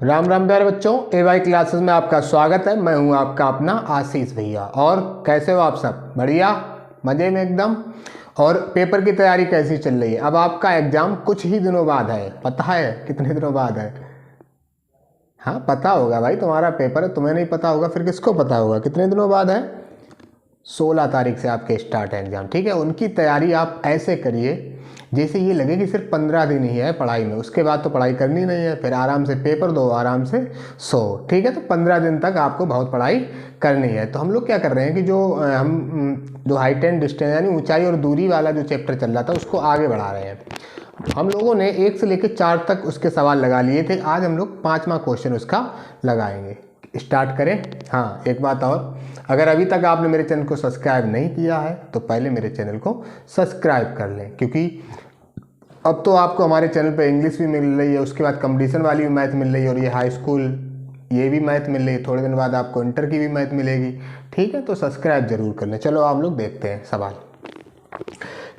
राम राम प्यारे बच्चों, एवाई क्लासेस में आपका स्वागत है। मैं हूं आपका अपना आशीष भैया। और कैसे हो आप सब? बढ़िया, मज़े में एकदम। और पेपर की तैयारी कैसी चल रही है? अब आपका एग्ज़ाम कुछ ही दिनों बाद है। पता है कितने दिनों बाद है? हाँ पता होगा भाई, तुम्हारा पेपर है, तुम्हें नहीं पता होगा फिर किसको पता होगा कितने दिनों बाद है। 16 तारीख से आपके स्टार्ट है एग्ज़ाम, ठीक है। उनकी तैयारी आप ऐसे करिए जैसे ये लगे कि सिर्फ 15 दिन ही है पढ़ाई में, उसके बाद तो पढ़ाई करनी नहीं है, फिर आराम से पेपर दो, आराम से सो, ठीक है। तो 15 दिन तक आपको बहुत पढ़ाई करनी है। तो हम लोग क्या कर रहे हैं कि जो हाइट एंड डिस्टेंस यानी ऊंचाई और दूरी वाला जो चैप्टर चल रहा था उसको आगे बढ़ा रहे हैं। हम लोगों ने 1 से लेकर 4 तक उसके सवाल लगा लिए थे। आज हम लोग 5वां क्वेश्चन उसका लगाएंगे। स्टार्ट करें? हाँ, एक बात और, अगर अभी तक आपने मेरे चैनल को सब्सक्राइब नहीं किया है तो पहले मेरे चैनल को सब्सक्राइब कर लें, क्योंकि अब तो आपको हमारे चैनल पे इंग्लिश भी मिल रही है, उसके बाद कंपटीशन वाली भी मैथ मिल रही है, और ये हाई स्कूल ये भी मैथ मिल रही है। थोड़े दिन बाद आपको इंटर की भी मैथ मिलेगी, ठीक है। तो सब्सक्राइब जरूर कर लें। चलो आप लोग देखते हैं सवाल।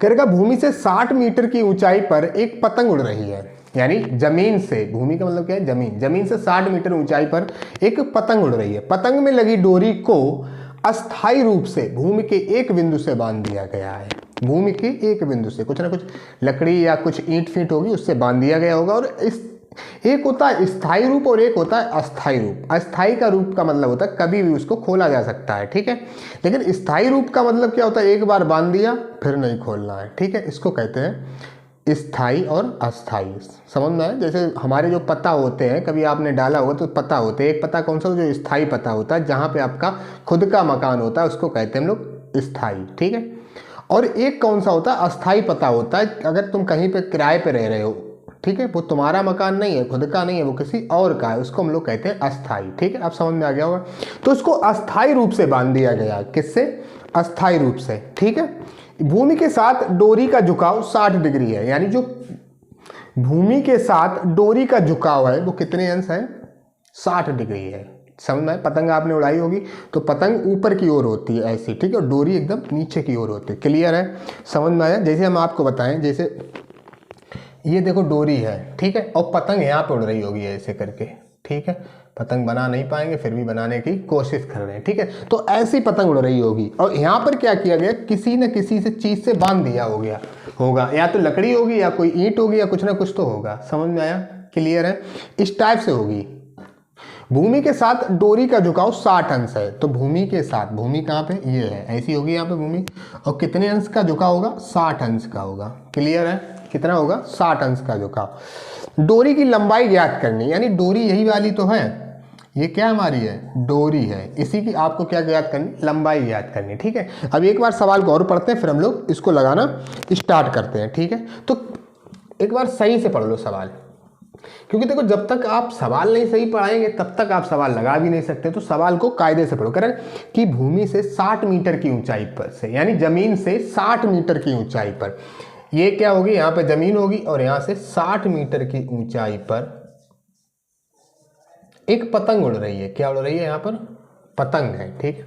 करेगा, भूमि से 60 मीटर की ऊंचाई पर एक पतंग उड़ रही है। यानी जमीन से, भूमि का मतलब क्या है? जमीन। जमीन से 60 मीटर ऊंचाई पर एक पतंग उड़ रही है। पतंग में लगी डोरी को अस्थायी रूप से भूमि के एक बिंदु से बांध दिया गया है। भूमि के एक बिंदु से कुछ ना कुछ लकड़ी या कुछ ईंट फीट होगी, उससे बांध दिया गया होगा। और इस एक होता है स्थायी रूप और एक होता है अस्थायी रूप। अस्थायी का रूप का मतलब होता है कभी भी उसको खोला जा सकता है, ठीक है। लेकिन स्थायी रूप का मतलब क्या होता है? एक बार बांध दिया फिर नहीं खोलना है, ठीक है। इसको कहते हैं स्थायी और अस्थायी। समझ में आया? जैसे हमारे जो पत्ता होते हैं, कभी आपने डाला होगा तो पत्ता होते हैं। एक पत्ता कौन सा? जो स्थायी पत्ता होता है, जहाँ पे आपका खुद का मकान होता है, उसको कहते हैं हम लोग स्थायी, ठीक है। और एक कौन सा होता है? अस्थायी पत्ता होता है। अगर तुम कहीं पे किराए पे रह रहे हो, ठीक है, वो तुम्हारा मकान नहीं है, खुद का नहीं है, वो किसी और का है, उसको हम लोग कहते हैं अस्थायी, ठीक है। आप समझ में आ गया होगा। तो इसको अस्थायी रूप से बांध दिया गया। किससे? अस्थायी रूप से, ठीक है। भूमि के साथ डोरी का झुकाव 60 डिग्री है। यानी जो भूमि के साथ डोरी का झुकाव है वो कितने अंश है? 60 डिग्री है। समझ में? पतंग आपने उड़ाई होगी तो पतंग ऊपर की ओर होती है ऐसी, ठीक है, और डोरी एकदम नीचे की ओर होती है। क्लियर है? समझ में आया? जैसे हम आपको बताएं, जैसे ये देखो डोरी है, ठीक है, और पतंग यहाँ पे उड़ रही होगी ऐसे करके, ठीक है। पतंग बना नहीं पाएंगे फिर भी बनाने की कोशिश कर रहे हैं, ठीक है। तो ऐसी पतंग उड़ रही होगी, और यहाँ पर क्या किया गया? किसी न किसी से चीज से बांध दिया हो गया होगा, या तो लकड़ी होगी या कोई ईंट होगी या कुछ ना कुछ तो होगा। समझ में आया? क्लियर है? इस टाइप से होगी। भूमि के साथ डोरी का झुकाव 60 अंश है। तो भूमि के साथ, भूमि कहाँ पे? ये है, ऐसी होगी यहाँ पे भूमि, और कितने अंश का झुकाव होगा? 60 अंश का होगा। क्लियर है? कितना होगा? 60 अंश का झुकाव। डोरी की लंबाई ज्ञात करनी, यानी डोरी यही वाली तो है, ये क्या हमारी है? डोरी है। इसी की आपको क्या ज्ञात करनी? लंबाई ज्ञात करनी, ठीक है। अब एक बार सवाल को और पढ़ते हैं, फिर हम लोग इसको लगाना स्टार्ट करते हैं, ठीक है। तो एक बार सही से पढ़ लो सवाल, क्योंकि देखो जब तक आप सवाल नहीं सही पढ़ाएंगे तब तक आप सवाल लगा भी नहीं सकते। तो सवाल को कायदे से पढ़ो। कह रहे कि भूमि से 60 मीटर की ऊंचाई पर से, यानी जमीन से 60 मीटर की ऊंचाई पर, ये क्या होगी? यहाँ पे जमीन होगी, और यहाँ से 60 मीटर की ऊंचाई पर एक पतंग उड़ रही है। क्या उड़ रही है? यहाँ पर पतंग है, ठीक।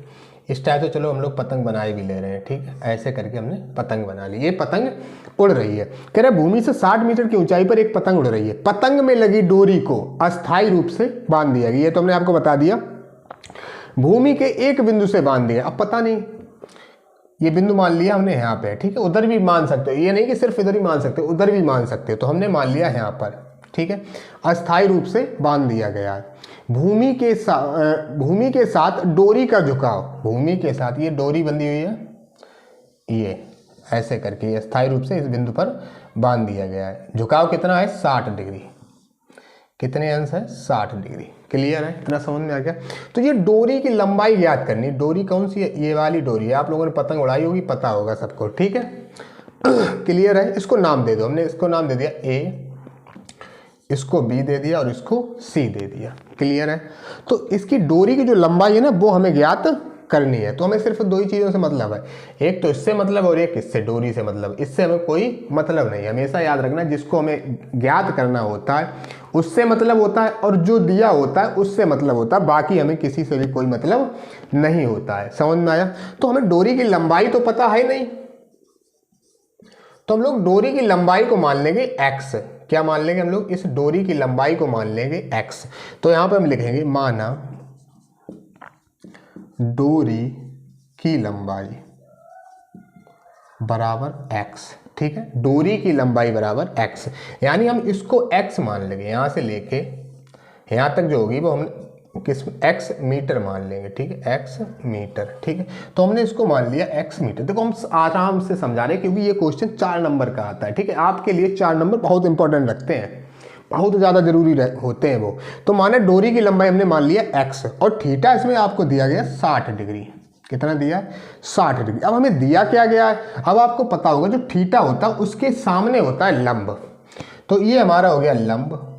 इस टाइप से चलो हम लोग पतंग बनाए भी ले रहे हैं, ठीक है। ऐसे करके हमने पतंग बना ली। ये पतंग उड़ रही है। कह रहे भूमि से 60 मीटर की ऊंचाई पर एक पतंग उड़ रही है। पतंग में लगी डोरी को अस्थायी रूप से बांध दिया गया। ये तो हमने आपको बता दिया। भूमि के एक बिंदु से बांध दिया। अब पता नहीं, ये बिंदु मान लिया हमने यहाँ पे, ठीक है। उधर भी मान सकते हो, ये नहीं कि सिर्फ इधर ही मान सकते हो, उधर भी मान सकते हो। तो हमने मान लिया यहाँ पर, ठीक है। अस्थायी रूप से बांध दिया गया है। भूमि के साथ डोरी का झुकाव, भूमि के साथ ये डोरी बंधी हुई है, ये ऐसे करके ये अस्थायी रूप से इस बिंदु पर बांध दिया गया है। झुकाव कितना है? 60 डिग्री। कितने अंश है? 60 डिग्री। क्लियर है? इतना समझ में आ गया? तो ये डोरी की लंबाई ज्ञात करनी। डोरी कौन सी है? ये वाली डोरी है। आप लोगों ने पतंग उड़ाई होगी, पता होगा सबको, ठीक है। क्लियर है? इसको नाम दे दो। हमने इसको नाम दे दिया ए, इसको बी दे दिया, और इसको सी दे दिया। क्लियर है? तो इसकी डोरी की जो लंबाई है ना, वो हमें ज्ञात करनी है। तो हमें सिर्फ दो ही चीज़ों से मतलब है, एक तो इससे मतलब और एक इससे, डोरी से मतलब। इससे हमें कोई मतलब नहीं। हमेशा याद रखना, जिसको हमें ज्ञात करना होता है उससे मतलब होता है, और जो दिया होता है उससे मतलब होता है। बाकी हमें किसी से भी कोई मतलब नहीं होता है। समझ में आया? तो हमें डोरी की लंबाई तो पता है नहीं, तो हम लोग डोरी की लंबाई को मान लेंगे x। क्या मान लेंगे हम लोग, इस डोरी की लंबाई को मान लेंगे x। तो यहाँ पे हम लिखेंगे माना डोरी की लंबाई बराबर x। ठीक है, डोरी की लंबाई बराबर x, यानी हम इसको x मान लेंगे, यहाँ से लेके यहाँ तक जो होगी वो हम किस x मीटर मान लेंगे। ठीक है, x मीटर। ठीक है, तो हमने इसको मान लिया x मीटर। देखो हम आराम से समझा रहे हैं क्योंकि ये क्वेश्चन 4 नंबर का आता है। ठीक है, आपके लिए 4 नंबर बहुत इंपॉर्टेंट रखते हैं, बहुत ज़्यादा जरूरी होते हैं वो। तो माने डोरी की लंबाई हमने मान लिया x और थीटा इसमें आपको दिया गया 60 डिग्री। कितना दिया है, 60 डिग्री। अब हमें दिया क्या गया है, अब आपको पता होगा जो थीटा होता है उसके सामने होता है लंब, तो ये हमारा हो गया लंब।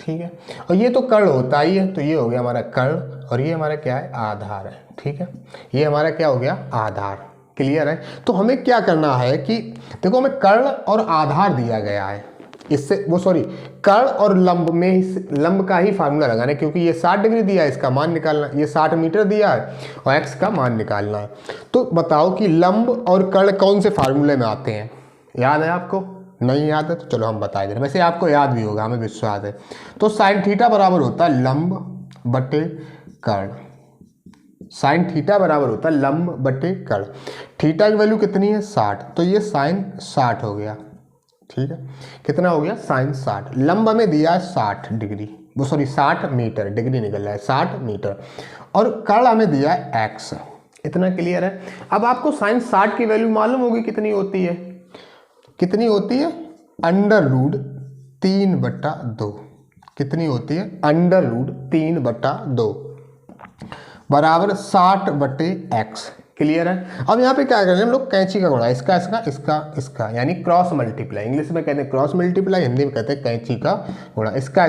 ठीक है, और ये तो कर्ण होता ही है, तो ये हो गया हमारा कर्ण, और ये हमारा क्या है, आधार है। ठीक है, ये हमारा क्या हो गया, आधार। क्लियर है। तो हमें क्या करना है कि देखो हमें कर्ण और आधार दिया गया है, इससे वो सॉरी कर्ण और लंब में लंब का ही फार्मूला लगाना है, क्योंकि ये 60 डिग्री दिया है, इसका मान निकालना, ये 60 मीटर दिया है और x का मान निकालना है। तो बताओ कि लंब और कर्ण कौन से फार्मूले में आते हैं, याद है आपको? नहीं याद है तो चलो हम बता दें, वैसे आपको याद भी होगा, हमें विश्वास है। तो साइन थीटा बराबर होता है लंब बटे कर्ण। साइन थीटा बराबर होता है लंब बटे कर्ण। थीटा की वैल्यू कितनी है, 60, तो ये साइन 60 हो गया। ठीक है, कितना हो गया, साइन 60। लंब हमें दिया है 60 डिग्री, वो सॉरी 60 मीटर, डिग्री निकल रहा है 60 मीटर, और कर्ण हमें दिया है x। इतना क्लियर है। अब आपको साइन 60 की वैल्यू मालूम होगी कितनी होती है, कितनी होती है, √3/2। कितनी होती है, √3/2 बराबर 60/x। क्लियर है। अब यहाँ पे क्या करेंगे हम लोग, कैंची का गुणा, इसका इसका इसका इसका, यानी क्रॉस मल्टीप्लाई। इंग्लिश में कहते हैं क्रॉस मल्टीप्लाई, हिंदी में कहते हैं कैंची का गुणा। इसका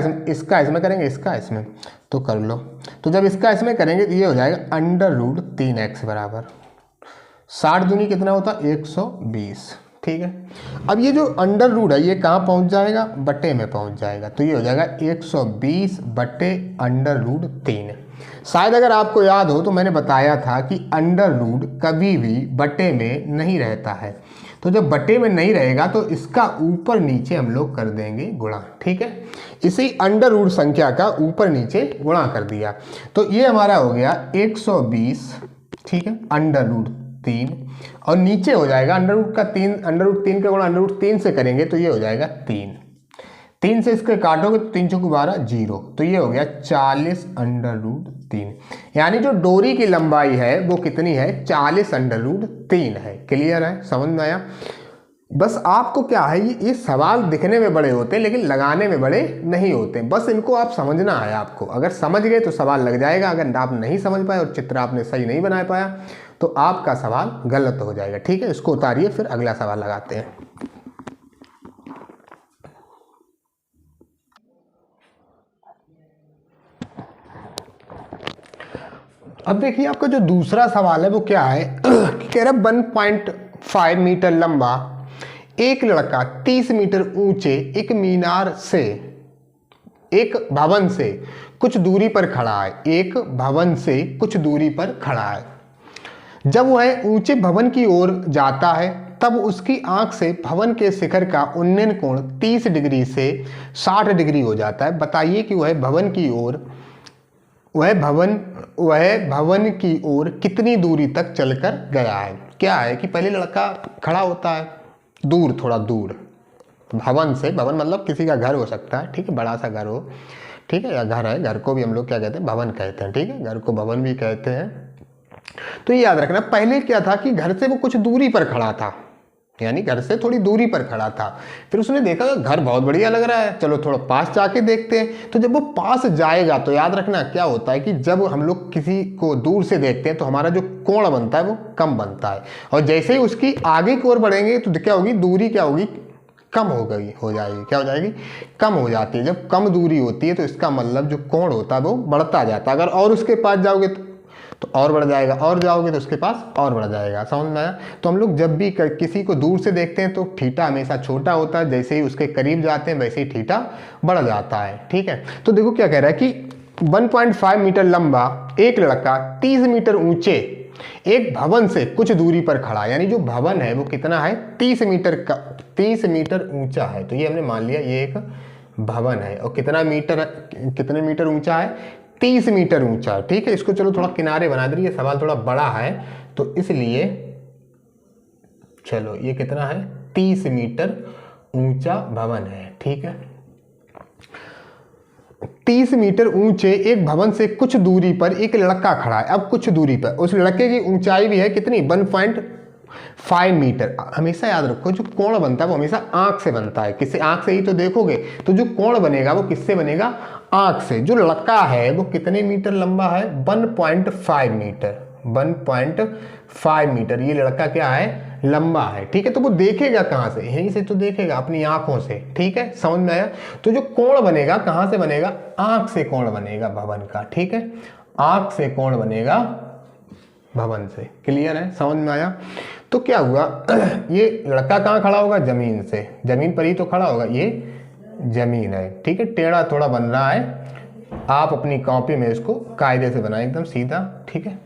इसमें करेंगे, इसका इसमें, तो कर लो। तो जब इसका इसमें करेंगे तो ये हो जाएगा √3x बराबर 60 दूनी कितना होता है, 120। ठीक है, अब ये जो अंडर रूट है ये कहाँ पहुँच जाएगा, बटे में पहुँच जाएगा, तो ये हो जाएगा 120/√3। शायद अगर आपको याद हो तो मैंने बताया था कि अंडर रूट कभी भी बटे में नहीं रहता है, तो जब बटे में नहीं रहेगा तो इसका ऊपर नीचे हम लोग कर देंगे गुणा। ठीक है, इसी अंडर रूट संख्या का ऊपर नीचे गुणा कर दिया, तो ये हमारा हो गया 120। ठीक है, √3, और नीचे हो जाएगा √3 का गुणा √3 से करेंगे तो ये हो जाएगा 3 से इसके काटोगे तो 3 चौके 12, 0, तो ये हो गया 40√3। यानी जो डोरी की लंबाई है वो कितनी है, 40√3 है। क्लियर है, समझ में आया? बस आपको क्या है, ये सवाल दिखने में बड़े होते हैं लेकिन लगाने में बड़े नहीं होते, बस इनको आप समझना है आपको। अगर समझ गए तो सवाल लग जाएगा, अगर आप नहीं समझ पाए और चित्र आपने सही नहीं बना पाया तो आपका सवाल गलत हो जाएगा। ठीक है, इसको उतारिए, फिर अगला सवाल लगाते हैं। अब देखिए आपका जो दूसरा सवाल है वो क्या है, कह रहा 1.5 मीटर लंबा एक लड़का 30 मीटर ऊंचे एक मीनार से, एक भवन से कुछ दूरी पर खड़ा है, एक भवन से कुछ दूरी पर खड़ा है। जब वह ऊंचे भवन की ओर जाता है तब उसकी आंख से भवन के शिखर का उन्नयन कोण 30 डिग्री से 60 डिग्री हो जाता है। बताइए कि वह भवन की ओर कितनी दूरी तक चलकर गया है। क्या है कि पहले लड़का खड़ा होता है दूर, थोड़ा दूर भवन से, भवन मतलब किसी का घर हो सकता है, ठीक है, बड़ा सा घर हो, ठीक है, या घर है, घर को भी हम लोग क्या कहते हैं, भवन कहते हैं। ठीक है, घर को भवन भी कहते हैं। तो ये याद रखना, पहले क्या था कि घर से वो कुछ दूरी पर खड़ा था, यानी घर से थोड़ी दूरी पर खड़ा था। फिर उसने देखा घर बहुत बढ़िया लग रहा है, चलो थोड़ा पास जाके देखते हैं। तो जब वो पास जाएगा तो याद रखना क्या होता है कि जब हम लोग किसी को दूर से देखते हैं तो हमारा जो कोण बनता है वो कम बनता है, और जैसे ही उसकी आगे की ओर बढ़ेंगे तो क्या होगी, दूरी क्या होगी, कम हो जाएगी। क्या हो जाएगी, कम हो जाती है। जब कम दूरी होती है तो इसका मतलब जो कोण होता है वो बढ़ता जाता है। अगर और उसके पास जाओगे तो और बढ़ जाएगा, और जाओगे तो उसके पास और बढ़ जाएगा। समझ में आया? तो हम लोग जब भी किसी को दूर से देखते हैं तो थीटा हमेशा छोटा होता है, जैसे ही उसके करीब जाते हैं वैसे ही थीटा बढ़ जाता है। ठीक है, तो देखो क्या कह रहा है कि 1.5 मीटर लंबा एक लड़का 30 मीटर ऊंचे एक भवन से कुछ दूरी पर खड़ा है, यानी जो भवन है वो कितना है 30 मीटर ऊंचा है। तो ये हमने मान लिया ये एक भवन है और कितने मीटर ऊंचा है 30 मीटर ऊंचा है। ठीक है, इसको चलो थोड़ा किनारे बना दे, ये सवाल थोड़ा बड़ा है तो इसलिए चलो ये कितना है 30 मीटर ऊंचा भवन है। ठीक है, 30 मीटर ऊंचे एक भवन से कुछ दूरी पर एक लड़का खड़ा है। अब कुछ दूरी पर उस लड़के की ऊंचाई भी है कितनी 1.5 मीटर। हमेशा याद रखो जो कोण बनता है वो हमेशा आंख से बनता है। किससे? आंख से ही तो देखोगे, तो जो कोण बनेगा वो किससे बनेगा? आंख से। जो लड़का है वो कितने मीटर लंबा है 1.5 मीटर। 1.5 मीटर ये लड़का क्या है लंबा है। ठीक है, तो वो देखेगा कहां से? यहीं से तो देखेगा अपनी आंखों से। ठीक है, समझ में आया? तो जो कोण बनेगा कहां से बनेगा? आंख से कोण बनेगा भवन का। ठीक है, आंख से कोण बनेगा भवन से। क्लियर है? समझ में आया? तो क्या हुआ ये लड़का कहां खड़ा होगा? जमीन से। जमीन पर ही तो खड़ा होगा, ये जमीन है। ठीक है, टेढ़ा थोड़ा बन रहा है, आप अपनी कॉपी में इसको कायदे से बनाएं एकदम सीधा। ठीक है,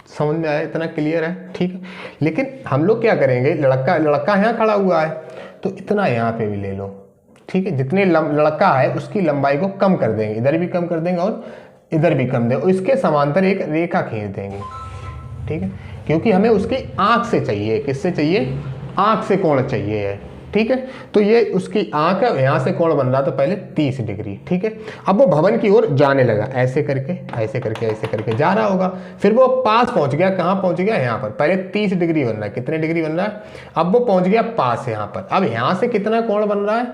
समझ में आया? इतना क्लियर है? ठीक है, लेकिन हम लोग क्या करेंगे, लड़का यहाँ खड़ा हुआ है तो इतना यहाँ पे भी ले लो। ठीक है, जितने लड़का है उसकी लंबाई को कम कर देंगे, इधर भी कम कर देंगे और इधर भी कम देंगे और इसके समांतर एक रेखा खींच देंगे। ठीक है, क्योंकि हमें उसकी आंख से चाहिए। किससे चाहिए? आंख से कोण चाहिए है। ठीक है, तो ये उसकी आंख है, यहाँ से कोण बन रहा तो पहले 30 डिग्री। ठीक है, अब वो भवन की ओर जाने लगा, ऐसे करके ऐसे करके ऐसे करके जा रहा होगा। फिर वो पास पहुंच गया। कहाँ पहुंच गया? यहाँ पर। पहले 30 डिग्री बन रहा है, कितने डिग्री बन रहा है? अब वो पहुंच गया पास यहाँ पर। अब यहाँ से कितना कोण बन रहा है?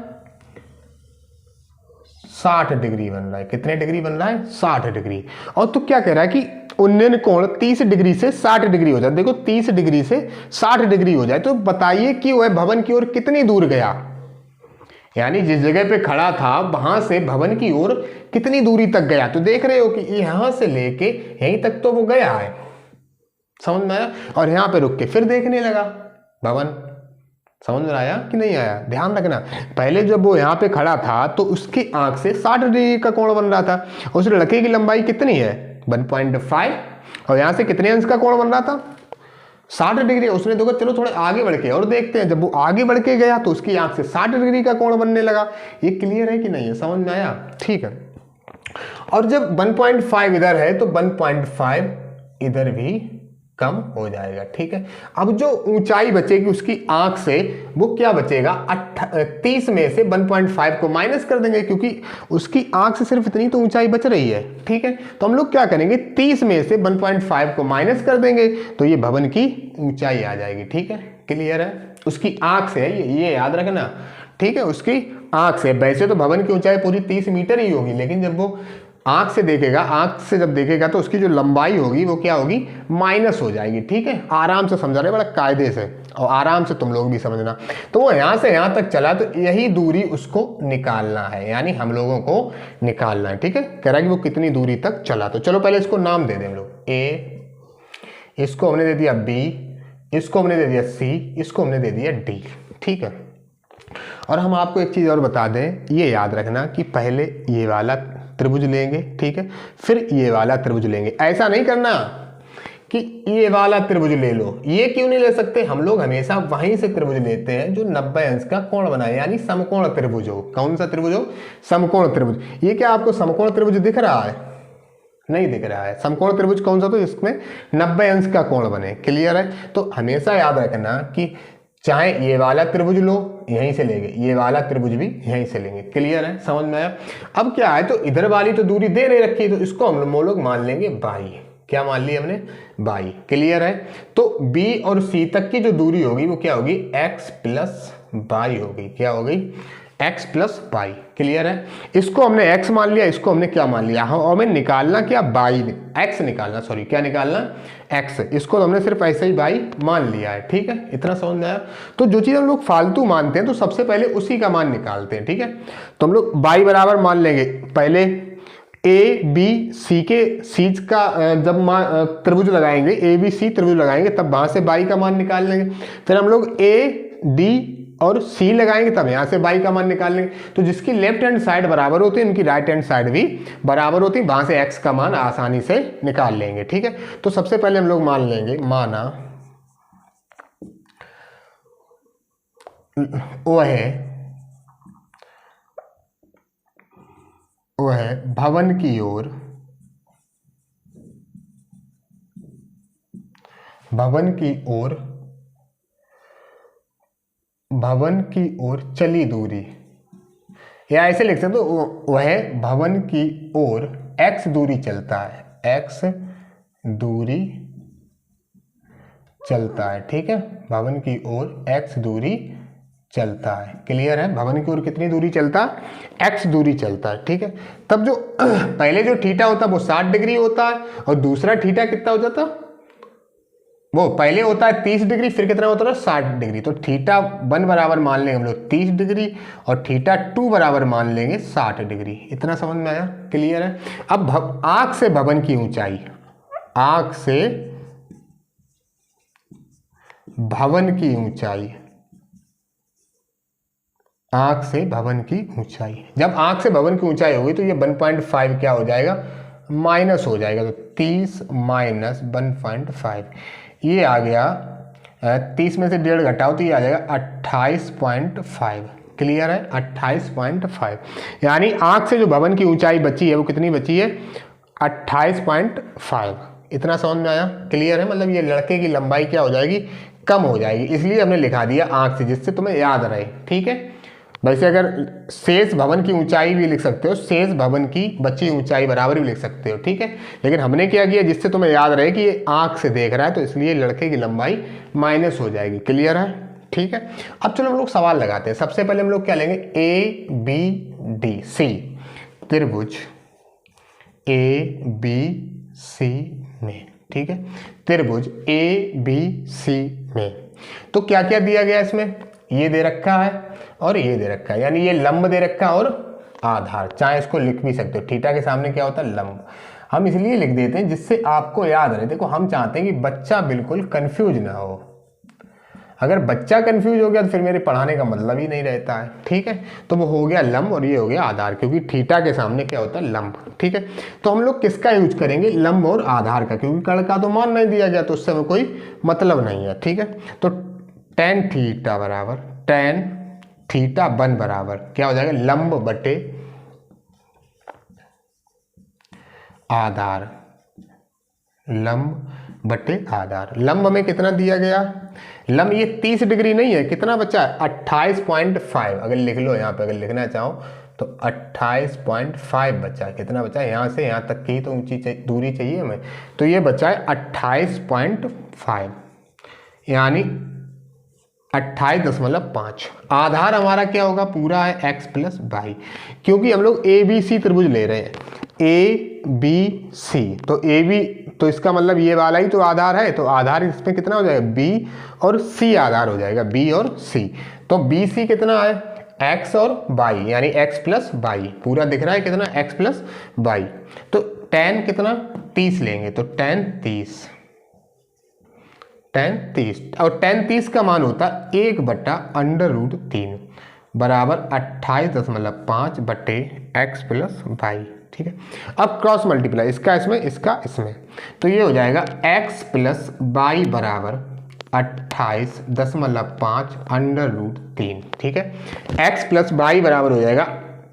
60 डिग्री बन रहा है। कितने डिग्री बन रहा है? 60 डिग्री। और तो क्या कह रहा है कि उन्नयन कोण 30 डिग्री से 60 डिग्री हो जाए। देखो 30 डिग्री से 60 डिग्री हो जाए तो बताइए कि वह भवन की ओर कितनी दूर गया, यानी जिस जगह पे खड़ा था वहां से भवन की ओर कितनी दूरी तक गया। तो देख रहे हो कि यहां से लेके यहीं तक तो वो गया है। समझ में आया? और यहां पे रुक के फिर देखने लगा भवन। समझ में आया कि नहीं आया? ध्यान रखना, पहले जब वो यहाँ पे खड़ा था तो उसकी आंख से 60 डिग्री का कोण बन रहा था। उस लड़के की लंबाई कितनी है? 1.5। और यहाँ से कितने अंश का कोण बन रहा था? 60 डिग्री। उसने देखो चलो थोड़े आगे बढ़ के और देखते हैं। जब वो आगे बढ़ के गया तो उसकी आंख से 60 डिग्री का कोण बनने लगा। ये क्लियर है कि नहीं है? समझ में आया? ठीक है, और जब 1.5 इधर है तो 1.5 इधर भी कम हो जाएगा। ठीक है, अब जो ऊंचाई बचेगी उसकी आंख से वो क्या बचेगा? 30 में से 1.5 को माइनस कर देंगे क्योंकि उसकी आंख से सिर्फ इतनी तो ऊंचाई बच रही है। ठीक है, तो हम लोग क्या करेंगे 30 में से 1.5 को माइनस कर देंगे तो ये भवन की ऊंचाई आ जाएगी। ठीक है, क्लियर है? उसकी आंख से है ये याद रखना। ठीक है, उसकी आंख से। वैसे तो भवन की ऊंचाई पूरी 30 मीटर ही होगी, लेकिन जब वो आंख से देखेगा, आंख से जब देखेगा तो उसकी जो लंबाई होगी वो क्या होगी? माइनस हो जाएगी। ठीक है, आराम से समझा रहे, बड़ा कायदे से, और आराम से तुम लोग भी समझना। तो वो यहाँ से यहाँ तक चला तो यही दूरी उसको निकालना है, यानी हम लोगों को निकालना है। ठीक है, कह रहा है कि वो कितनी दूरी तक चला। तो चलो पहले इसको नाम दे दें हम लोग। ए, इसको हमने दे दिया बी, इसको हमने दे दिया सी, इसको हमने दे दिया डी। ठीक है, और हम आपको एक चीज़ और बता दें, ये याद रखना कि पहले ये वाला त्रिभुज लेंगे। ठीक है, फिर ये वाला त्रिभुज लेंगे। ऐसा नहीं करना कि ये वाला त्रिभुज ले लो। ये क्यों नहीं ले सकते? हम लोग हमेशा वहीं से त्रिभुज लेते हैं जो 90 अंश का कोण बनाए, यानी समकोण त्रिभुज हो। कौन सा त्रिभुज हो? समकोण त्रिभुज। ये क्या आपको समकोण त्रिभुज दिख रहा है? नहीं दिख रहा है। समकोण त्रिभुज कौन सा? तो इसमें 90 अंश का कोण बने। क्लियर है? तो हमेशा याद रखना कि चाहे ये वाला त्रिभुज लो यहीं से लेंगे, ये वाला त्रिभुज भी यहीं से लेंगे। क्लियर है? समझ में आया? अब क्या है, तो इधर वाली तो दूरी दे नहीं रखी, तो इसको हम लोग मान लेंगे बाई। क्या मान लिया हमने? बाई। क्लियर है? तो बी और सी तक की जो दूरी होगी वो क्या होगी? x प्लस बाई होगी। क्या होगी? x plus by. क्लियर है? इसको हमने x मान लिया, इसको हमने क्या मान लिया? हमें निकालना क्या? बाई, x निकालना, सॉरी क्या निकालना? x। इसको तो हमने सिर्फ ऐसे ही बाई मान लिया है। ठीक है, इतना समझ में आया? तो जो चीज़ हम लोग फालतू मानते हैं तो सबसे पहले उसी का मान निकालते हैं। ठीक है, तो हम लोग बाई बराबर मान लेंगे। पहले ए बी सी के सीज का जब त्रिभुज लगाएंगे, ए बी सी त्रिभुज लगाएंगे तब वहां से बाई का मान निकाल लेंगे। फिर हम लोग ए डी और सी लगाएंगे तब यहाँ से बाई का मान निकाल लेंगे। तो जिसकी लेफ्ट हैंड साइड बराबर होती है उनकी राइट हैंड साइड भी बराबर होती है, वहां से एक्स का मान आसानी से निकाल लेंगे। ठीक है, तो सबसे पहले हम लोग मान लेंगे, माना वह भवन की ओर चली दूरी, या ऐसे लिख सकते हो, वह भवन की ओर x दूरी चलता है, x दूरी चलता है। ठीक है, भवन की ओर x दूरी चलता है। क्लियर है, भवन की ओर कितनी दूरी चलता है, x दूरी चलता है। ठीक है, तब जो पहले जो थीटा होता है वो 60 डिग्री होता है और दूसरा थीटा कितना हो जाता, वो पहले होता है 30 डिग्री, फिर कितना होता है 60 डिग्री। तो थीटा 1 बराबर मान लेंगे हम लोग 30 डिग्री और थीटा 2 बराबर मान लेंगे 60 डिग्री। इतना समझ में आया? क्लियर है। अब आंख से भवन की ऊंचाई, आंख से भवन की ऊंचाई, आंख से भवन की ऊंचाई, जब आंख से भवन की ऊंचाई होगी तो ये 1.5 क्या हो जाएगा, माइनस हो जाएगा। तो 30 माइनस 1.5, ये आ गया 30 में से 1.5 घटाओ तो ये आ जाएगा 28.5। क्लियर है, 28.5, यानी आंख से जो भवन की ऊंचाई बची है वो कितनी बची है, 28.5। इतना समझ में आया? क्लियर है, मतलब ये लड़के की लंबाई क्या हो जाएगी, कम हो जाएगी, इसलिए हमने लिखा दिया आंख से, जिससे तुम्हें याद रहे। ठीक है, वैसे अगर शेष भवन की ऊंचाई भी लिख सकते हो, शेष भवन की बची ऊंचाई बराबर भी लिख सकते हो। ठीक है, लेकिन हमने क्या किया, जिससे तुम्हें याद रहे कि ये आंख से देख रहा है तो इसलिए लड़के की लंबाई माइनस हो जाएगी। क्लियर है? ठीक है, अब चलो हम लोग सवाल लगाते हैं। सबसे पहले हम लोग क्या लेंगे, ए बी डी सी त्रिभुज ए बी सी में। ठीक है, त्रिभुज ए बी सी में तो क्या क्या दिया गया इसमें, ये दे रखा है और ये दे रखा है, यानी ये लंब दे रखा है और आधार, चाहे इसको लिख भी सकते हो, थीटा के सामने क्या होता है, लंब। हम इसलिए लिख देते हैं जिससे आपको याद रहे। देखो, हम चाहते हैं कि बच्चा बिल्कुल कंफ्यूज ना हो। अगर बच्चा कंफ्यूज हो गया तो फिर मेरे पढ़ाने का मतलब ही नहीं रहता है। ठीक है, तो वो हो गया लंब और ये हो गया आधार, क्योंकि थीटा के सामने क्या होता है, लंब। ठीक है, तो हम लोग किसका यूज करेंगे, लंब और आधार का, क्योंकि कर्ण का तो मान नहीं दिया गया तो उससे हमें कोई मतलब नहीं है। ठीक है, तो tan थीटा बराबर tan थीटा 1 बराबर क्या हो जाएगा, लंब बटे आधार, लंब बटे आधार। लंब हमें कितना दिया गया, लंब ये 30 डिग्री नहीं है, कितना बचा है 28.5। अगर लिख लो यहाँ पे, अगर लिखना चाहो तो 28.5 बचा है। कितना बचा है, यहाँ से यहाँ तक की तो ऊंची दूरी चाहिए हमें, तो ये बचा है 28.5, यानी 28.5। आधार हमारा क्या होगा, पूरा है x प्लस वाई, क्योंकि हम लोग ए बी सी त्रिभुज ले रहे हैं, ए बी सी, तो ए बी, तो इसका मतलब ये वाला ही तो आधार है, तो आधार इसमें कितना हो जाएगा, बी और सी आधार हो जाएगा, बी और सी। तो बी सी कितना है, x और y, यानी x प्लस वाई, पूरा दिख रहा है कितना, x प्लस वाई। तो tan कितना 30 लेंगे, तो tan 30, tan 30, और tan 30 का मान होता है 1/√3 बराबर 28.5 बटे x प्लस वाई। ठीक है, अब क्रॉस मल्टीप्लाई, इसका इसमें, इसका इसमें, तो ये हो जाएगा x प्लस वाई बराबर 28.5 √3। ठीक है, x प्लस वाई बराबर हो जाएगा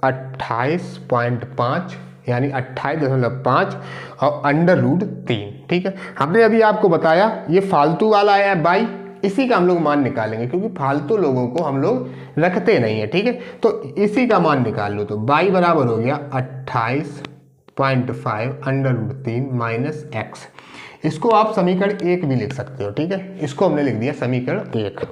28.5, यानी 28.5 और √3। ठीक है, हमने अभी आपको बताया ये फालतू वाला आया है बाई, इसी का हम लोग मान निकालेंगे, क्योंकि फालतू लोगों को हम लोग रखते नहीं है। ठीक है, तो इसी का मान निकाल लो, तो बाई बराबर हो गया 28.5 √3 माइनस x। इसको आप समीकरण 1 भी लिख सकते हो। ठीक है, इसको हमने लिख दिया समीकरण 1।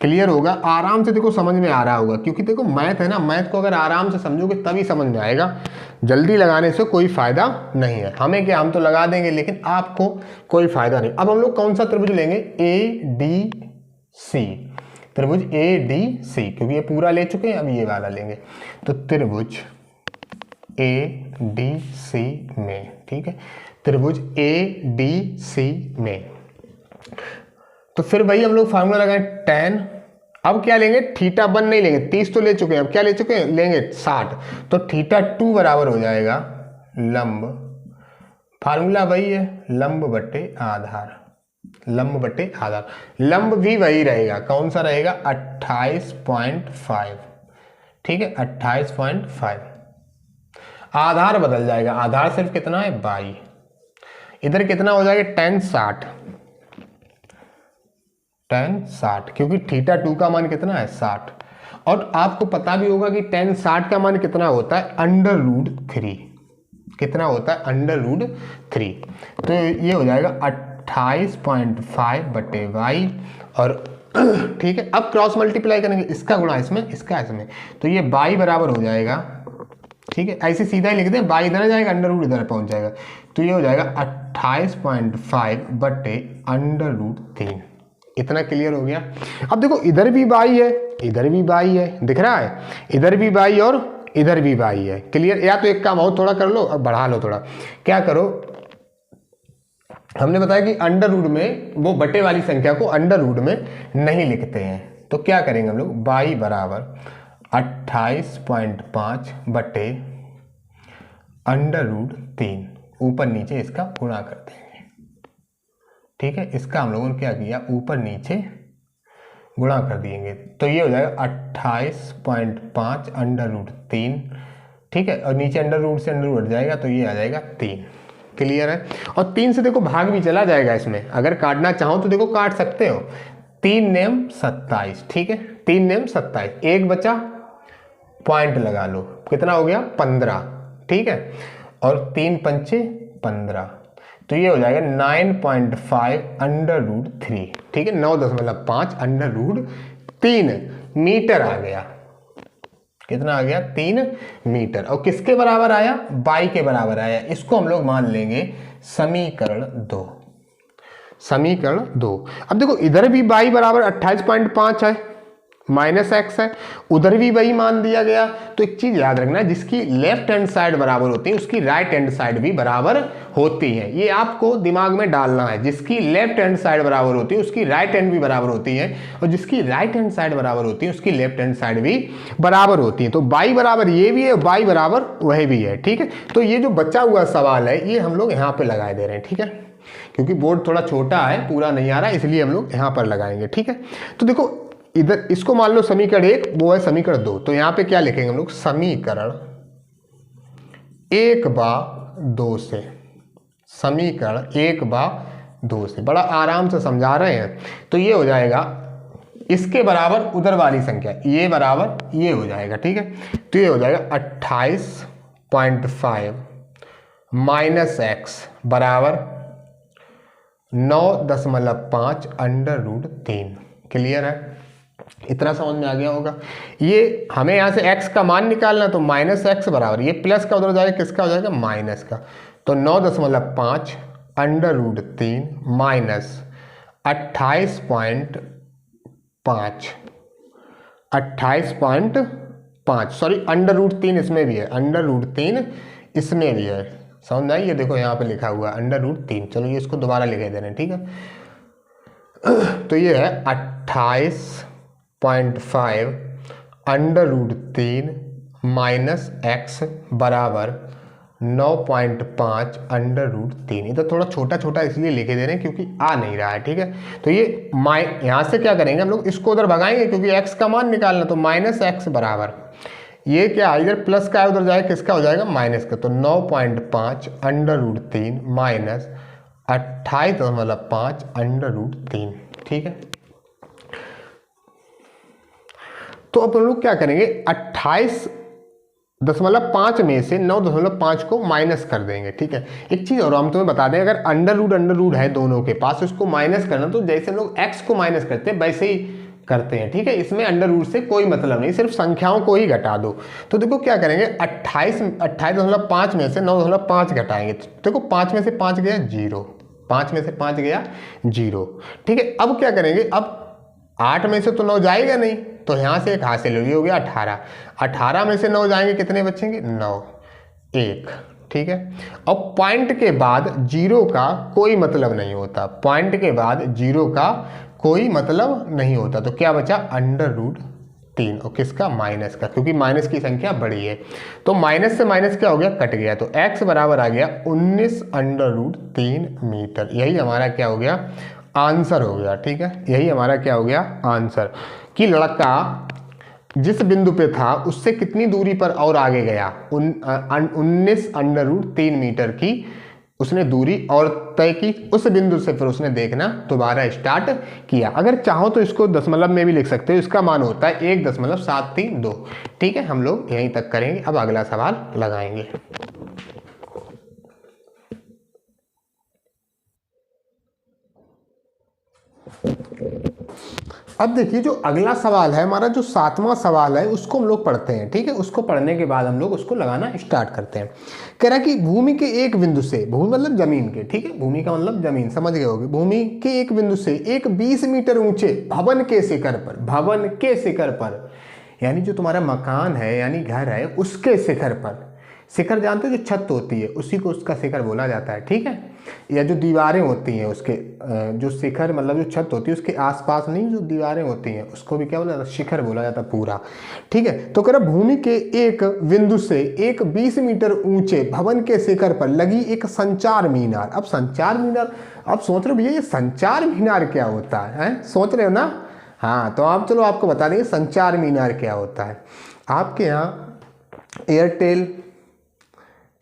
क्लियर होगा, आराम से देखो समझ में आ रहा होगा, क्योंकि देखो मैथ है ना, मैथ को अगर आराम से समझोगे तभी समझ में आएगा, जल्दी लगाने से कोई फायदा नहीं है। हमें क्या, हम तो लगा देंगे लेकिन आपको कोई फायदा नहीं। अब हम लोग कौन सा त्रिभुज लेंगे, ए डी सी, त्रिभुज ए डी सी, क्योंकि ये पूरा ले चुके हैं, अब ये वाला लेंगे। तो त्रिभुज ए डी सी में, ठीक है, त्रिभुज ए डी सी में, तो फिर वही हम लोग फार्मूला लगाएं, tan अब क्या लेंगे, θ1 नहीं लेंगे, 30 तो ले चुके हैं, अब क्या ले चुके हैं, लेंगे 60। तो θ2 बराबर हो जाएगा लंब, फार्मूला वही है, लंब बटे आधार, लंब बटे आधार। लंब भी वही रहेगा, कौन सा रहेगा, 28.5, ठीक है 28.5। आधार बदल जाएगा, आधार सिर्फ कितना है 22, इधर कितना हो जाएगा tan 60, tan 60, क्योंकि θ2 का मान कितना है 60। और आपको पता भी होगा कि tan 60 का मान कितना होता है, √3, कितना होता है, √3। तो ये हो जाएगा 28.5 बटे y, और ठीक है। अब क्रॉस मल्टीप्लाई करेंगे, इसका गुणा इसमें, इसका इसमें, तो ये y बराबर हो जाएगा, ठीक है। ऐसे सीधा ही लिख दें, y इधर जाएगा, √ इधर पहुंच जाएगा, तो ये हो जाएगा 28.5 बटे √3। इतना क्लियर हो गया। अब देखो इधर भी y है, इधर भी y है, दिख रहा है, इधर भी y और इधर भी y है, क्लियर। या तो एक काम और थोड़ा कर लो, अब बढ़ा लो थोड़ा, क्या करो, हमने बताया कि √ में वो बटे वाली संख्या को √ में नहीं लिखते हैं, तो क्या करेंगे हम लोग, y बराबर 28.5 बटे √3, ऊपर नीचे इसका गुणा कर देंगे, ठीक है। इसका हम लोगों ने क्या किया, ऊपर नीचे गुणा कर दिएंगे, तो ये हो जाएगा 28.5 √3, ठीक है। और नीचे √ से √ हट जाएगा, तो ये आ जाएगा 3, क्लियर है। और 3 से देखो भाग भी चला जाएगा इसमें, अगर काटना चाहो तो देखो काट सकते हो, 3 नेम 27, ठीक है, 3 नेम 27, एक बचा, पॉइंट लगा लो, कितना हो गया 15, ठीक है, और 3 पंचे 15, तो ये हो जाएगा 9.5 √3, ठीक है, 9.5 √3 मीटर आ गया, कितना आ गया, 3 मीटर। और किसके बराबर आया, y के बराबर आया। इसको हम लोग मान लेंगे समीकरण 2, समीकरण 2। अब देखो इधर भी y बराबर 28.5 है, -x है, उधर भी वही मान दिया गया। तो एक चीज याद रखना, जिसकी लेफ्ट हैंड साइड बराबर होती है उसकी राइट हैंड साइड भी बराबर होती है, ये आपको दिमाग में डालना है। जिसकी लेफ्ट हैंड साइड बराबर होती है उसकी राइट हैंड भी बराबर होती है, और जिसकी राइट हैंड साइड बराबर होती है उसकी लेफ्ट हैंड साइड भी बराबर होती है। तो y बराबर ये भी है, y बराबर वह भी है, ठीक है। तो ये जो बचा हुआ सवाल है ये हम लोग यहाँ पे लगा दे रहे हैं, ठीक है, क्योंकि बोर्ड थोड़ा छोटा है, पूरा नहीं आ रहा, इसलिए हम लोग यहाँ पर लगाएंगे, ठीक है। तो देखो इधर इसको मान लो समीकरण 1, वो है समीकरण 2, तो यहाँ पे क्या लिखेंगे हम लोग, समीकरण 1/2 से, समीकरण 1/2 से, बड़ा आराम से समझा रहे हैं। तो ये हो जाएगा इसके बराबर उधर वाली संख्या, ये बराबर ये हो जाएगा, ठीक है। तो ये हो जाएगा 28.5 -x बराबर 9.5 √3, क्लियर है। इतना समझ में आ गया होगा। ये हमें यहाँ से x का मान निकालना, तो -x बराबर, ये प्लस का उधर जाएगा, किसका हो जाएगा, माइनस का, तो 9.5 √3 माइनस 28.5, 28.5, सॉरी √3 इसमें भी है, √3 इसमें भी है, समझ आई। ये देखो यहाँ पे लिखा हुआ √3, चलो ये इसको दोबारा लिखे दे रहे हैं, ठीक है। तो ये है 28.5 √3 माइनस x बराबर 9.5 √3। इधर थोड़ा छोटा छोटा इसलिए लिखे दे रहे हैं क्योंकि आ नहीं रहा है, ठीक है। तो ये यहाँ से क्या करेंगे हम लोग, इसको उधर भगाएंगे क्योंकि x का मान निकालना, तो -x बराबर, ये क्या है, इधर प्लस का है उधर जाएगा, किसका हो जाएगा, माइनस का, तो 9.5 √3 माइनस 28.5 √3, ठीक है। तो अब हम लोग क्या करेंगे, 28.5 में से 9.5 को माइनस कर देंगे, ठीक है। एक चीज़ और हम तुम्हें बता दें, अगर अंडर रूट है दोनों के पास, उसको माइनस करना, तो जैसे हम लोग x को माइनस करते हैं वैसे ही करते हैं, ठीक है। इसमें अंडर रूट से कोई मतलब नहीं, सिर्फ संख्याओं को ही घटा दो। तो देखो क्या करेंगे, 28.5 में से 9.5 घटाएंगे, तो देखो 5 में से 5 गया 0, 5 में से 5 गया 0, ठीक है। अब क्या करेंगे, अब 8 में से तो 9 जाएगा नहीं, तो यहाँ से एक हासिल हो गया 18, 18 में से 9 जाएंगे, कितने बचेंगे, 9, 1, ठीक है। अब पॉइंट के बाद 0 का कोई मतलब नहीं होता, पॉइंट के बाद 0 का कोई मतलब नहीं होता। तो क्या बचा, √3, और किसका, माइनस का, क्योंकि माइनस की संख्या बड़ी है। तो माइनस से माइनस क्या हो गया, कट गया। तो x बराबर आ गया 19√3 मीटर। यही हमारा क्या हो गया, आंसर हो गया। ठीक है, यही हमारा क्या हो गया, आंसर। कि लड़का जिस बिंदु पे था उससे कितनी दूरी पर और आगे गया, 19√3 मीटर की उसने दूरी और तय की। उस बिंदु से फिर उसने देखना दोबारा स्टार्ट किया। अगर चाहो तो इसको दशमलव में भी लिख सकते हो, इसका मान होता है 1.732। ठीक है, हम लोग यहीं तक करेंगे। अब अगला सवाल लगाएंगे। अब देखिए, जो अगला सवाल है हमारा, जो 7वां सवाल है, उसको हम लोग पढ़ते हैं। ठीक है, उसको पढ़ने के बाद हम लोग उसको लगाना स्टार्ट करते हैं। कह रहा है कि भूमि के एक बिंदु से, भूमि मतलब जमीन के, ठीक है, भूमि का मतलब जमीन, समझ गए होगे। भूमि के एक बिंदु से एक 20 मीटर ऊंचे भवन के शिखर पर, भवन के शिखर पर, यानी जो तुम्हारा मकान है यानी घर है उसके शिखर पर, शिखर जानते हो जो छत होती है, उसी को उसका शिखर बोला जाता है। ठीक है, या जो दीवारें होती हैं उसके, जो शिखर मतलब जो छत होती है उसके आसपास नहीं, जो दीवारें होती हैं उसको भी क्या बोला जाता है, शिखर बोला जाता है पूरा। ठीक है, तो कह रहा भूमि के एक बिंदु से एक 20 मीटर ऊंचे भवन के शिखर पर लगी एक संचार मीनार। अब संचार मीनार, अब सोच रहे हो भैया ये संचार मीनार क्या होता है, सोच रहे हो ना। हाँ, तो आप चलो आपको बता देंगे संचार मीनार क्या होता है। आपके यहाँ एयरटेल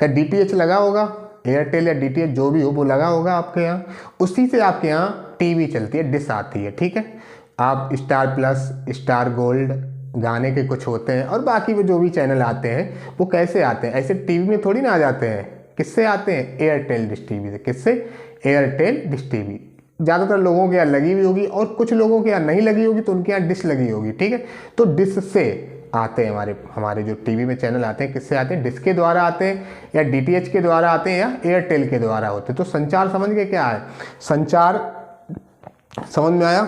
का DTH लगा होगा, एयरटेल या DTH जो भी हो वो लगा होगा आपके यहाँ, उसी से आपके यहाँ टीवी चलती है, डिश आती है। ठीक है, आप स्टार प्लस, स्टार गोल्ड, गाने के कुछ होते हैं और बाकी वो जो भी चैनल आते हैं वो कैसे आते हैं, ऐसे टीवी में थोड़ी ना आ जाते हैं। किससे आते हैं, एयरटेल डिश टीवी से। किससे, एयरटेल डिश टीवी। ज़्यादातर लोगों के यहाँ लगी हुई होगी और कुछ लोगों के यहाँ नहीं लगी होगी, तो उनके यहाँ डिश लगी होगी। ठीक है, तो डिश से आते हैं हमारे जो टीवी में चैनल आते हैं, किससे आते हैं, डिश के द्वारा आते हैं, या DTH के द्वारा आते हैं, या एयरटेल के द्वारा होते हैं। तो संचार समझ गए क्या है, संचार समझ में आया,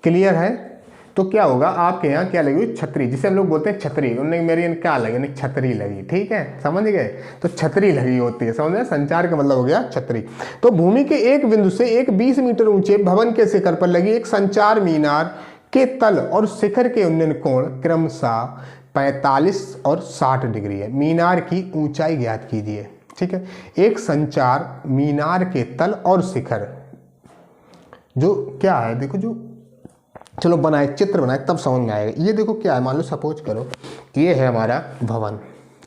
क्लियर है। तो क्या होगा, आपके यहाँ क्या लगी हुई, छतरी, जिसे हम लोग बोलते हैं छतरी। उन्हें मेरी क्या लगी, नहीं छतरी लगी। ठीक है, समझ गए, तो छतरी लगी होती है, समझ गए, संचार का मतलब हो गया छतरी। तो भूमि के एक बिंदु से एक 20 मीटर ऊंचे भवन के शिखर पर लगी एक संचार मीनार के तल और शिखर के उन्नयन कोण क्रमशः 45 और 60 डिग्री है। मीनार की ऊंचाई ज्ञात कीजिए। ठीक है, एक संचार मीनार के तल और शिखर जो क्या है, देखो जो, चलो बनाए, चित्र बनाए तब समझ में आएगा। ये देखो क्या है, मान लो सपोज करो ये है हमारा भवन।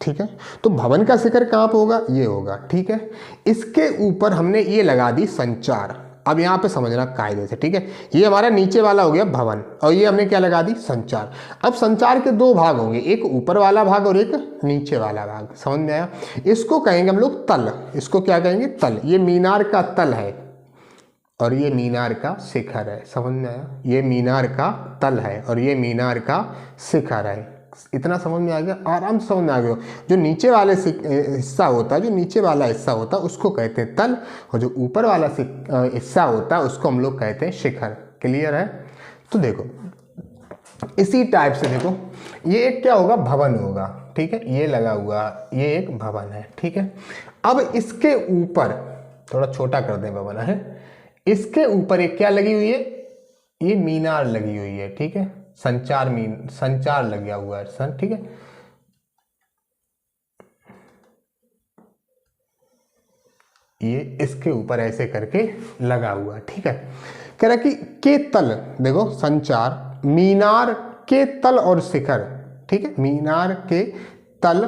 ठीक है, तो भवन का शिखर कहाँ पे होगा, ये होगा। ठीक है, इसके ऊपर हमने ये लगा दी संचार। अब यहाँ पे समझना कायदे से। ठीक है, ये हमारा नीचे वाला हो गया भवन और ये हमने क्या लगा दी, संचार। अब संचार के दो भाग होंगे, एक ऊपर वाला भाग और एक नीचे वाला भाग। समझ में आया। इसको कहेंगे हम लोग तल। इसको क्या कहेंगे, तल। ये मीनार का तल है और ये मीनार का शिखर है। समझ में आया, ये मीनार का तल है और ये मीनार का शिखर है। इतना समझ में आ गया, आराम से समझ में आ गया। जो नीचे वाले हिस्सा होता है, जो नीचे वाला हिस्सा होता है उसको कहते हैं तल, और जो ऊपर वाला हिस्सा होता है उसको हम लोग कहते हैं शिखर। क्लियर है। तो देखो इसी टाइप से देखो, ये एक क्या होगा, भवन होगा। ठीक है, ये लगा हुआ, ये एक भवन है। ठीक है, अब इसके ऊपर थोड़ा छोटा कर दें भवन है, इसके ऊपर एक क्या लगी हुई है, ये मीनार लगी हुई है। ठीक है, संचार लगा हुआ है। ठीक है, ये इसके ऊपर ऐसे करके लगा हुआ है। ठीक है, कह रहा कि के तल, देखो संचार, मीनार के तल और शिखर। ठीक है, मीनार के तल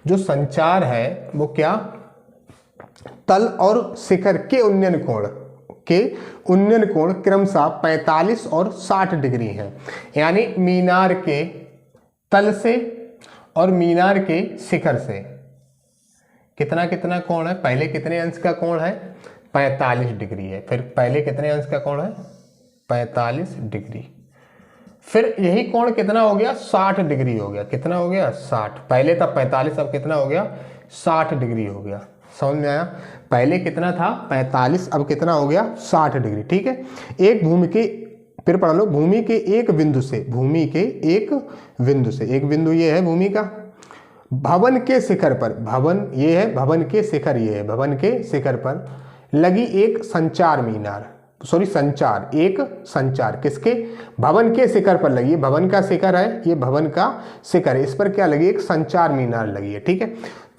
जो संचार है वो क्या, तल और शिखर के उन्नयन कोण क्रमशः 45 और 60 डिग्री है। यानी मीनार के तल से और मीनार के शिखर से कितना कितना कोण है, पहले कितने अंश का कोण है, 45 डिग्री है। फिर पहले कितने अंश का कोण है, 45 डिग्री। फिर यही कोण कितना हो गया, 60 डिग्री हो गया। कितना हो गया, 60। पहले था 45, अब कितना हो गया, 60 डिग्री हो गया। समझ में आया, पहले कितना था 45, अब कितना हो गया 60 डिग्री। ठीक है, एक भूमि के, फिर पढ़ लो, भूमि के एक बिंदु से, भूमि के एक बिंदु से, एक बिंदु ये है भूमि का, भवन के शिखर पर, भवन ये है, भवन के शिखर ये है, भवन के शिखर पर लगी एक संचार मीनार। सॉरी संचार, एक संचार किसके, भवन के शिखर पर लगी है। भवन का शिखर है, ये भवन का शिखर है, इस पर क्या लगी है, एक संचार मीनार लगी है। ठीक है,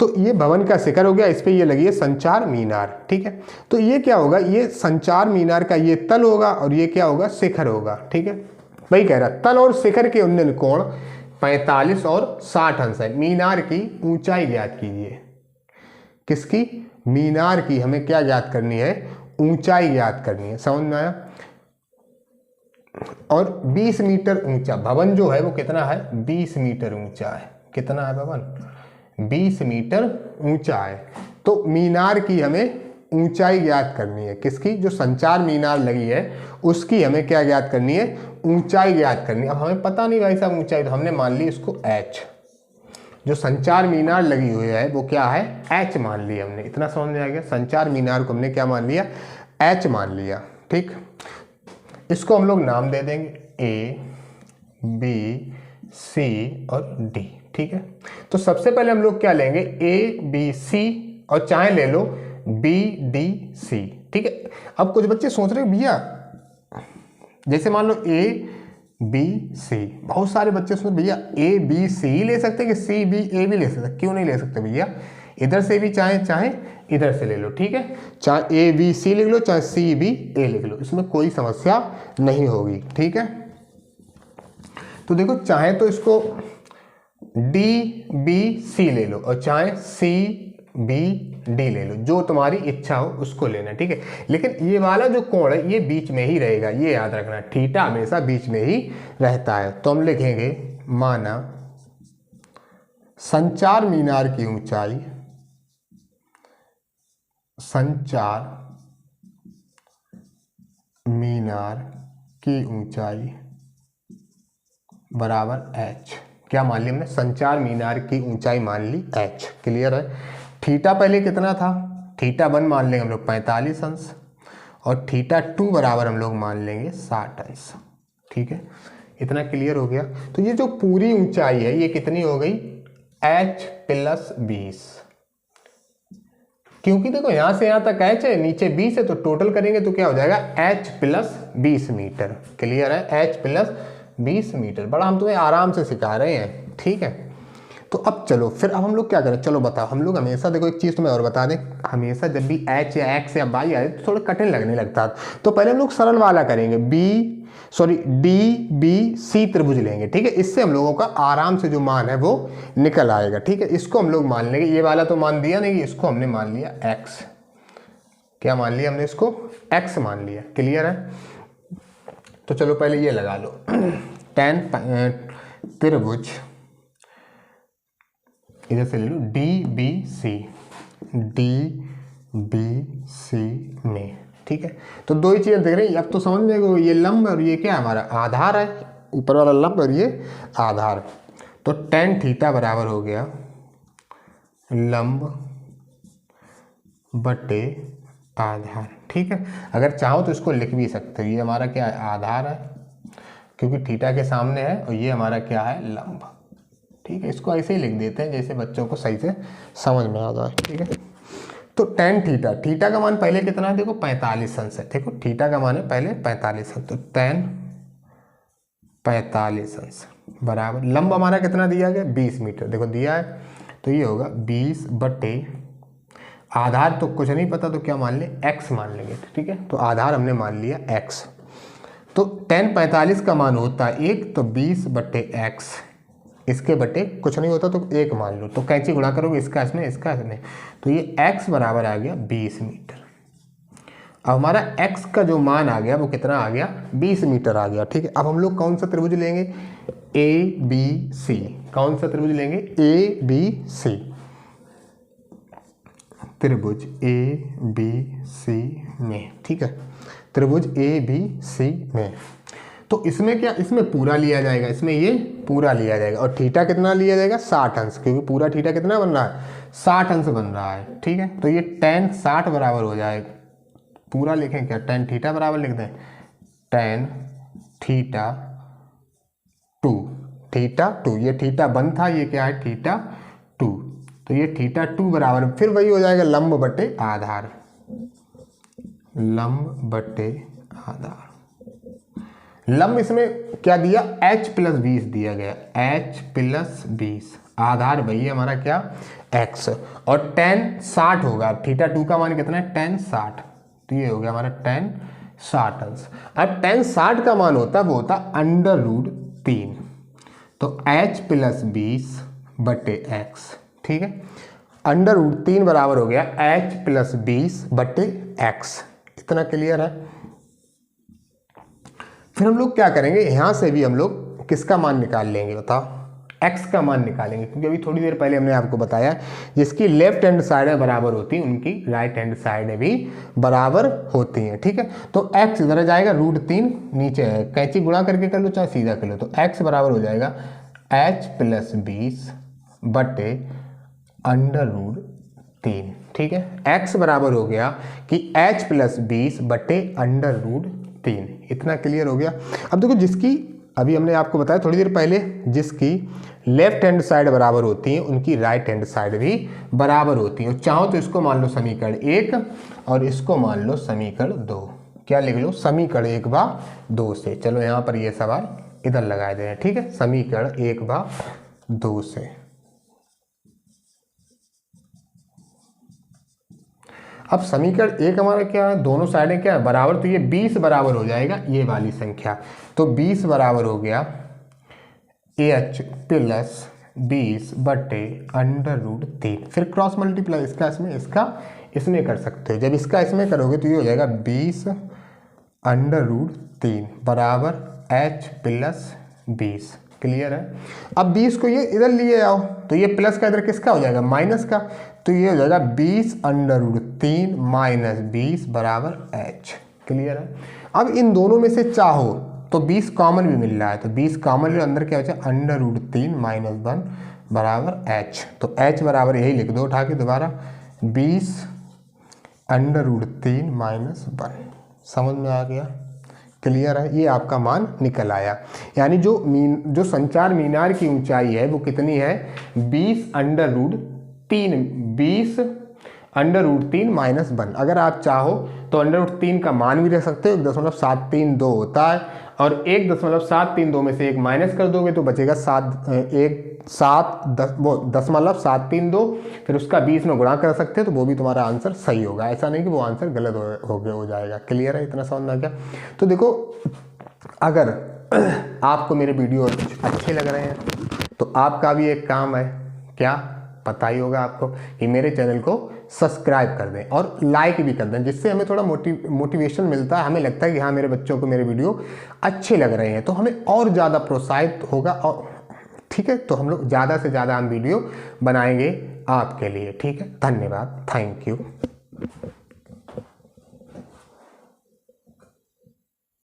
तो ये भवन का शिखर हो गया, इस पे ये लगी है संचार मीनार। ठीक है, तो ये क्या होगा, ये संचार मीनार का ये तल होगा और ये क्या होगा, शिखर होगा। ठीक है, वही कह रहा, तल और शिखर के उन्नयन कोण 45 और 60 अंश है। मीनार की ऊंचाई ज्ञात कीजिए। किसकी, मीनार की हमें क्या ज्ञात करनी है, ऊंचाई ज्ञात करनी है। समझ में आया। और 20 मीटर ऊंचा भवन जो है वो कितना है, 20 मीटर ऊंचा है। कितना है भवन, 20 मीटर ऊंचा है। तो मीनार की हमें ऊंचाई ज्ञात करनी है। किसकी, जो संचार मीनार लगी है उसकी हमें क्या ज्ञात करनी है, ऊंचाई ज्ञात करनी है। अब हमें पता नहीं भाई साहब ऊंचाई, तो हमने मान ली इसको h। जो संचार मीनार लगी हुई है वो क्या है, h मान लिया हमने। इतना समझ में आ गया, संचार मीनार को हमने क्या मान लिया, h मान लिया। ठीक, इसको हम लोग नाम दे देंगे A, B, C और D। ठीक है, तो सबसे पहले हम लोग क्या लेंगे, A, B, C और चाहे ले लो B, D, C। ठीक है, अब कुछ बच्चे सोच रहे भैया जैसे मान लो A, B, C, बहुत सारे बच्चे सोच भैया A, B, C ले सकते हैं कि C, B, A भी ले सकते, क्यों नहीं ले सकते भैया, इधर से भी चाहे इधर से ले लो। ठीक है, चाहे A, B, C लिख लो, चाहे C, B, A लिख लो, इसमें कोई समस्या नहीं होगी। ठीक है, तो देखो चाहे तो इसको D, B, C ले लो और चाहे C, B, D ले लो, जो तुम्हारी इच्छा हो उसको लेना। ठीक है, लेकिन ये वाला जो कोण है ये बीच में ही रहेगा, ये याद रखना, थीटा हमेशा बीच में ही रहता है। तो हम लिखेंगे माना संचार मीनार की ऊंचाई, संचार मीनार की ऊंचाई बराबर h। क्या मान लिया हमने, संचार मीनार की ऊंचाई मान ली h। क्लियर है। थीटा पहले कितना था, थीटा 1 मान लेंगे हम लोग 45 अंश और थीटा 2 बराबर हम लोग मान लेंगे 60 अंश। ठीक है, इतना क्लियर हो गया। तो ये जो पूरी ऊंचाई है ये कितनी हो गई, h + 20, क्योंकि देखो यहां से यहां तक h है, नीचे 20 है, तो टोटल करेंगे तो क्या हो जाएगा, h + 20 मीटर। क्लियर है, h + 20 मीटर। बड़ा हम तुम्हें आराम से सिखा रहे हैं। ठीक है, तो अब चलो फिर अब हम लोग क्या करें, चलो बताओ। हम लोग हमेशा देखो एक चीज़ तुम्हें और बता दें, हमेशा जब भी h या x या y आए तो थोड़ा कठिन लगने लगता है। तो पहले हम लोग सरल वाला करेंगे, D, B, C त्रिभुज लेंगे। ठीक है, इससे हम लोगों का आराम से जो मान है वो निकल आएगा। ठीक है, इसको हम लोग मान लेंगे, ये वाला तो मान दिया नहीं, इसको हमने मान लिया x। क्या मान लिया हमने, इसको x मान लिया। क्लियर है। तो चलो पहले ये लगा लो, tan त्रिभुज, इधर से ले लो DBC, DBC में। ठीक है, तो दो ही चीज़ें देख रहे हैं। अब तो समझ में, ये लंब और ये क्या है, हमारा आधार है, ऊपर वाला लंब और ये आधार। तो tan थीटा बराबर हो गया लंब बटे आधार। ठीक है, अगर चाहो तो इसको लिख भी सकते हो, ये हमारा क्या है, आधार है, क्योंकि थीटा के सामने है, और ये हमारा क्या है, लंब। ठीक है, इसको ऐसे ही लिख देते हैं जैसे बच्चों को सही से समझ में आ जाए। ठीक है, तो tan थीटा, थीटा का मान पहले कितना है, देखो 45 अंश है। देखो थीटा का मान है पहले 45 अंश, तो tan 45 अंश बराबर लंब हमारा कितना दिया गया, 20 मीटर। देखो दिया है, तो ये होगा 20 बटे आधार, तो कुछ नहीं पता तो क्या मान ले, x मान लेंगे। ठीक है, तो आधार हमने मान लिया x। तो tan 45 का मान होता है 1, तो 20 बटे x, इसके बटे कुछ नहीं होता तो 1 मान लो, तो कैंची गुणा करोगे इसका इसमें, इसका इसमें, तो ये x बराबर आ गया 20 मीटर। अब हमारा x का जो मान आ गया वो कितना आ गया, 20 मीटर आ गया। ठीक है, अब हम लोग कौन सा त्रिभुज लेंगे, ABC। कौन सा त्रिभुज लेंगे, ABC त्रिभुज, ABC में। ठीक है, त्रिभुज ABC में। तो इसमें क्या, इसमें पूरा लिया जाएगा, इसमें ये पूरा लिया जाएगा, और थीटा कितना लिया जाएगा, 60 अंश, क्योंकि पूरा थीटा कितना बन रहा है, 60 अंश बन रहा है। ठीक है, तो ये tan 60 बराबर हो जाएगा, पूरा लिखें क्या, tan थीटा बराबर लिख दें, tan थीटा 2, थीटा 2, ये थीटा 1 था, ये क्या है, थीटा 2, तो ये थीटा 2 बराबर, फिर वही हो जाएगा लंब बटे आधार, लंब बटे आधार। लंब इसमें क्या दिया, h+20 दिया गया, h+20। आधार वही है हमारा क्या, x। और tan 60 होगा, θ2 का मान कितना है, tan 60। तो ये हो गया हमारा tan 60 अंश। अब tan 60 का मान होता है वो होता √3। तो h+20/x, ठीक है, √3 बराबर हो गया h+20/x। इतना क्लियर है। फिर हम लोग क्या करेंगे, यहां से भी हम लोग किसका मान निकाल लेंगे, बताओ, x का मान निकालेंगे, क्योंकि अभी थोड़ी देर पहले हमने आपको बताया जिसकी लेफ्ट हैंड साइड बराबर होती है उनकी राइट हैंड साइड भी बराबर होती हैं, ठीक है। तो x इधर जाएगा, √3 नीचे है, कैंची गुणा करके कर लो चाहे सीधा कर लो, तो x बराबर हो जाएगा h+20/√3, ठीक है। x बराबर हो गया कि h+20/√3। इतना क्लियर हो गया। अब देखो, जिसकी अभी हमने आपको बताया थोड़ी देर पहले, जिसकी लेफ्ट हैंड साइड बराबर होती है उनकी राइट हैंड साइड भी बराबर होती है। चाहो तो इसको मान लो समीकरण 1 और इसको मान लो समीकरण 2। क्या लिख लो, समीकरण 1/2 से। चलो यहाँ पर ये सवाल इधर लगा दे रहे हैं, ठीक है, समीकरण 1/2 से। अब समीकरण 1 हमारा क्या है, दोनों साइडें क्या है, बराबर, तो ये 20 बराबर हो जाएगा ये वाली संख्या। तो 20 बराबर हो गया h+20/√3। फिर क्रॉस मल्टीप्लाई इसका इसमें कर सकते हो। जब इसका इसमें करोगे तो ये हो जाएगा 20/√3 बराबर h+20। क्लियर है। अब 20 को ये इधर लिए आओ तो ये प्लस का इधर किसका हो जाएगा, माइनस का। तो ये हो जाएगा 20/√3 - 20 बराबर h। क्लियर है। अब इन दोनों में से चाहो तो 20 कॉमन भी मिल रहा है, तो 20 कॉमन ले, अंदर क्या हो जाए, √3 - 1 बराबर h। तो h बराबर यही लिख दो उठा के दोबारा, 20/√3 - 1। समझ में आ गया, क्लियर है। ये आपका मान निकल आया। यानी जो संचार मीनार की ऊंचाई है वो कितनी है, 20/√3 - 1। अगर आप चाहो तो √3 का मान भी रख सकते हो, 1.732 होता है, और 1.732 में से एक माइनस कर दोगे तो बचेगा 7.732, फिर उसका 20 में गुणा कर सकते हो, तो वो भी तुम्हारा आंसर सही होगा। ऐसा नहीं कि वो आंसर गलत हो जाएगा। क्लियर है, इतना समझ में आ गया। तो देखो, अगर आपको मेरे वीडियो अच्छे लग रहे हैं तो आपका भी एक काम है, क्या पता ही होगा आपको, कि मेरे चैनल को सब्सक्राइब कर दें और लाइक भी कर दें, जिससे हमें थोड़ा मोटिवेशन मिलता है। हमें लगता है कि हाँ, मेरे बच्चों को मेरे वीडियो अच्छे लग रहे हैं, तो हमें और ज़्यादा प्रोत्साहित होगा। और ठीक है, तो हम लोग ज़्यादा से ज़्यादा हम वीडियो बनाएंगे आपके लिए। ठीक है, धन्यवाद, थैंक यू।